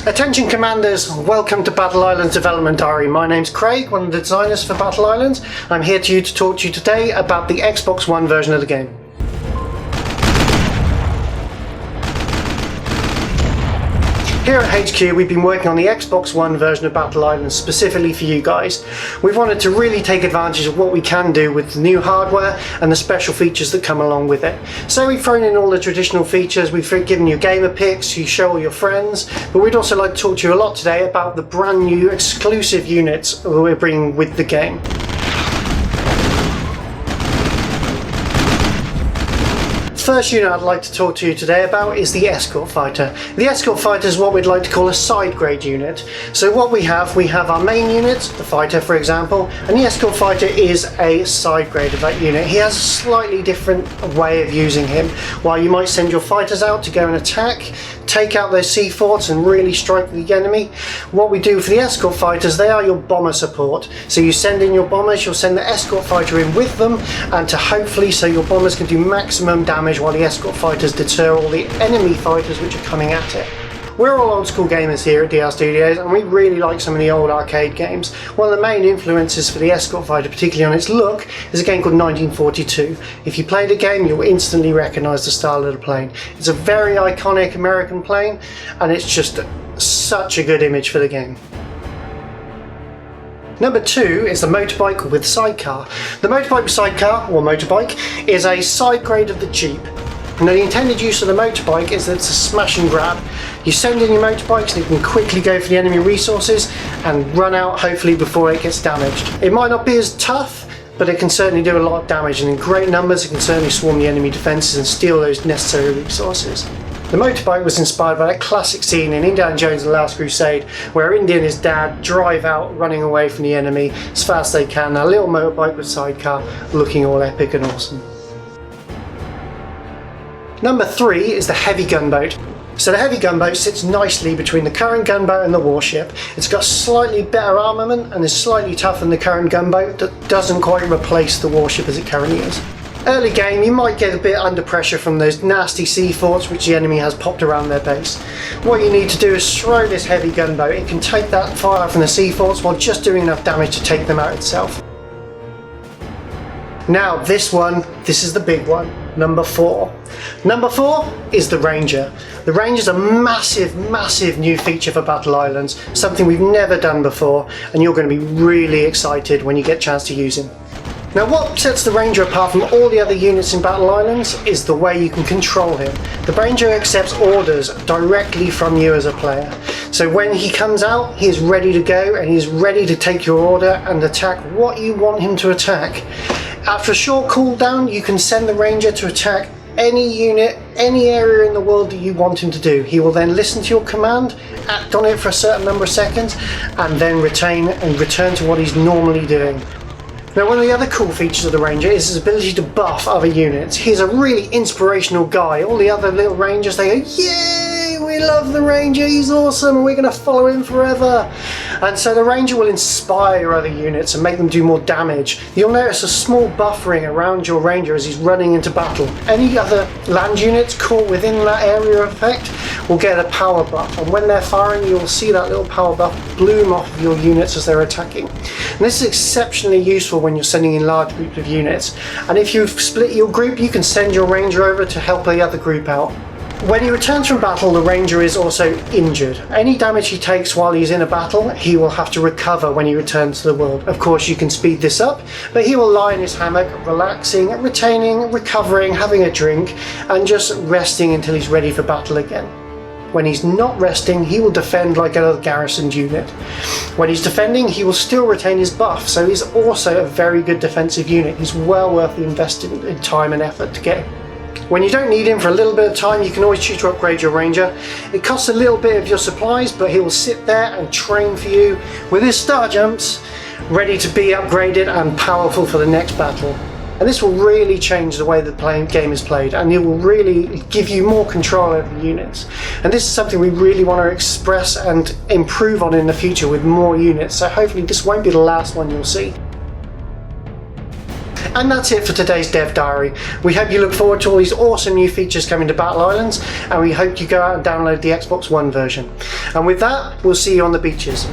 Attention Commanders, welcome to Battle Islands Development Diary. My name's Craig, one of the designers for Battle Islands. I'm here to talk to you today about the Xbox One version of the game. Here at HQ we've been working on the Xbox One version of Battle Islands specifically for you guys. We've wanted to really take advantage of what we can do with the new hardware and the special features that come along with it. So we've thrown in all the traditional features, we've given you gamer pics, you show all your friends, but we'd also like to talk to you a lot today about the brand new exclusive units that we're bringing with the game. First unit I'd like to talk to you today about is the Escort Fighter. The Escort Fighter is what we'd like to call a side grade unit. So what we have our main unit, the Fighter for example, and the Escort Fighter is a side grade of that unit. He has a slightly different way of using him. While you might send your fighters out to go and attack, take out those sea forts and really strike the enemy, what we do for the Escort Fighters, they are your bomber support. So you send in your bombers, you'll send the Escort Fighter in with them, and to hopefully so your bombers can do maximum damage while the Escort Fighters deter all the enemy fighters which are coming at it. We're all old school gamers here at DR Studios and we really like some of the old arcade games. One of the main influences for the Escort Fighter, particularly on its look, is a game called 1942. If you play the game you'll instantly recognise the style of the plane. It's a very iconic American plane and it's just such a good image for the game. Number 2 is the Motorbike with Sidecar. The Motorbike with Sidecar, or Motorbike, is a side grade of the Jeep. Now the intended use of the motorbike is that it's a smash and grab. You send in your motorbikes and you can quickly go for the enemy resources and run out hopefully before it gets damaged. It might not be as tough, but it can certainly do a lot of damage, and in great numbers it can certainly swarm the enemy defences and steal those necessary resources. The motorbike was inspired by that classic scene in Indiana Jones and the Last Crusade where Indy and his dad drive out running away from the enemy as fast as they can. A little motorbike with sidecar looking all epic and awesome. Number 3 is the Heavy Gunboat. So the Heavy Gunboat sits nicely between the current gunboat and the warship. It's got slightly better armament and is slightly tougher than the current gunboat that doesn't quite replace the warship as it currently is. Early game you might get a bit under pressure from those nasty sea forts which the enemy has popped around their base. What you need to do is throw this heavy gunboat. It can take that fire from the sea forts while just doing enough damage to take them out itself. Now this is the big one, number 4. Number 4 is the Ranger. The Ranger is a massive new feature for Battle Islands, something we've never done before, and you're going to be really excited when you get a chance to use him. Now what sets the Ranger apart from all the other units in Battle Islands is the way you can control him. The Ranger accepts orders directly from you as a player. So when he comes out, he is ready to go and he's ready to take your order and attack what you want him to attack. After a short cooldown, you can send the Ranger to attack any unit, any area in the world that you want him to do. He will then listen to your command, act on it for a certain number of seconds, and then return to what he's normally doing. Now one of the other cool features of the Ranger is his ability to buff other units. He's a really inspirational guy. All the other little Rangers, they go, yay, we love the Ranger, he's awesome, and we're going to follow him forever. And so the Ranger will inspire other units and make them do more damage. You'll notice a small buffering around your Ranger as he's running into battle. Any other land units caught within that area of effect will get a power buff, and when they're firing you'll see that little power buff bloom off of your units as they're attacking. And this is exceptionally useful when you're sending in large groups of units, and if you've split your group you can send your Ranger over to help the other group out. When he returns from battle, the Ranger is also injured. Any damage he takes while he's in a battle, he will have to recover when he returns to the world. Of course you can speed this up, but he will lie in his hammock, relaxing, retaining, recovering, having a drink, and just resting until he's ready for battle again. When he's not resting, he will defend like another garrisoned unit. When he's defending, he will still retain his buff, so he's also a very good defensive unit. He's well worth the investment in time and effort to get him. When you don't need him for a little bit of time, you can always choose to upgrade your Ranger. It costs a little bit of your supplies, but he will sit there and train for you with his star jumps, ready to be upgraded and powerful for the next battle. And this will really change the way the game is played, and it will really give you more control over the units. And this is something we really want to express and improve on in the future with more units, so hopefully this won't be the last one you'll see. And that's it for today's Dev Diary. We hope you look forward to all these awesome new features coming to Battle Islands, and we hope you go out and download the Xbox One version. And with that, we'll see you on the beaches.